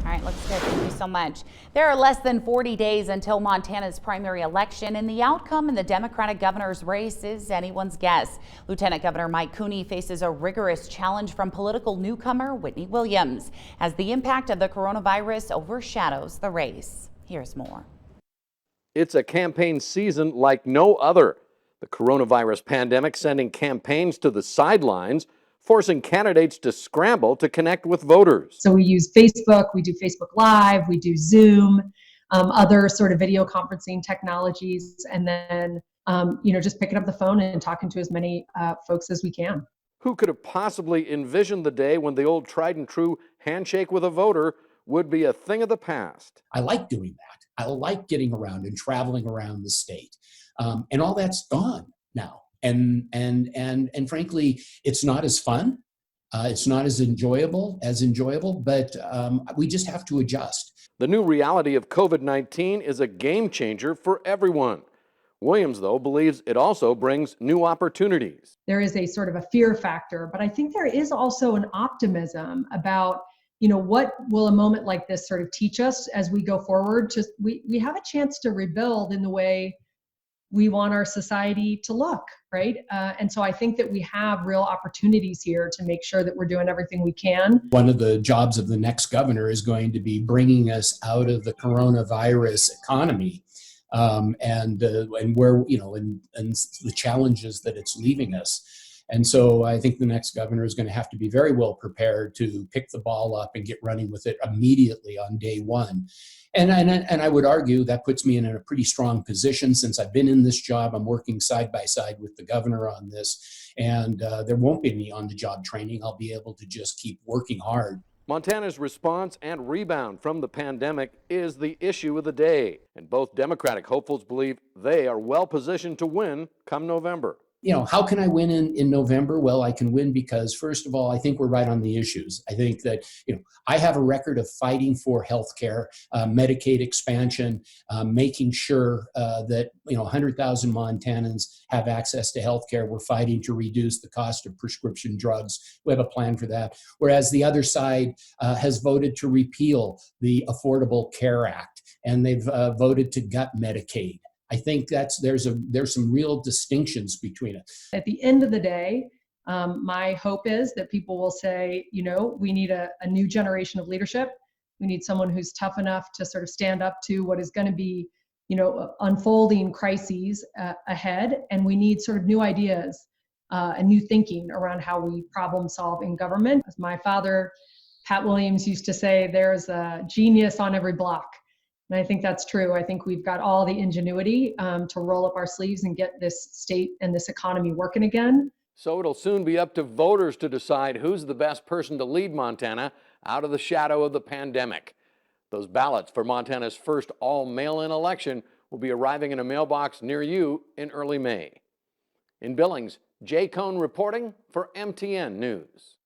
All right, looks good. Thank you so much. There are less than 40 days until Montana's primary election, and the outcome in the Democratic governor's race is anyone's guess. Lieutenant Governor Mike Cooney faces a rigorous challenge from political newcomer Whitney Williams as the impact of the coronavirus overshadows the race. Here's more. It's a campaign season like no other. The coronavirus pandemic sending campaigns to the sidelines, forcing candidates to scramble to connect with voters. So we use Facebook, we do Facebook Live, we do Zoom, other sort of video conferencing technologies, and then just picking up the phone and talking to as many folks as we can. Who could have possibly envisioned the day when the old tried and true handshake with a voter would be a thing of the past? I like doing that. I like getting around and traveling around the state, and all that's gone now. And frankly, it's not as fun. It's not as enjoyable, but we just have to adjust. The new reality of COVID-19 is a game changer for everyone. Williams, though, believes it also brings new opportunities. There is a sort of a fear factor, but I think there is also an optimism about, what will a moment like this sort of teach us as we go forward? We have a chance to rebuild in the way we want our society to look, right? And so I think that we have real opportunities here to make sure that we're doing everything we can. One of the jobs of the next governor is going to be bringing us out of the coronavirus economy, and where, and the challenges that it's leaving us. And so I think the next governor is going to have to be very well prepared to pick the ball up and get running with it immediately on day one. And I would argue that puts me in a pretty strong position. Since I've been in this job, I'm working side by side with the governor on this, and there won't be any on-the-job training. I'll be able to just keep working hard. Montana's response and rebound from the pandemic is the issue of the day, and both Democratic hopefuls believe they are well positioned to win come November. How can I win in November? Well, I can win because, first of all, I think we're right on the issues. I think that, I have a record of fighting for health care, Medicaid expansion, making sure that, 100,000 Montanans have access to health care. We're fighting to reduce the cost of prescription drugs. We have a plan for that. Whereas the other side has voted to repeal the Affordable Care Act, and they've voted to gut Medicaid. I think there's some real distinctions between it. At the end of the day, my hope is that people will say, we need a new generation of leadership. We need someone who's tough enough to sort of stand up to what is going to be, unfolding crises ahead. And we need sort of new ideas and new thinking around how we problem solve in government. As my father, Pat Williams, used to say, there's a genius on every block. And I think that's true. I think we've got all the ingenuity to roll up our sleeves and get this state and this economy working again. So it'll soon be up to voters to decide who's the best person to lead Montana out of the shadow of the pandemic. Those ballots for Montana's first all-mail-in election will be arriving in a mailbox near you in early May. In Billings, Jay Cohn reporting for MTN News.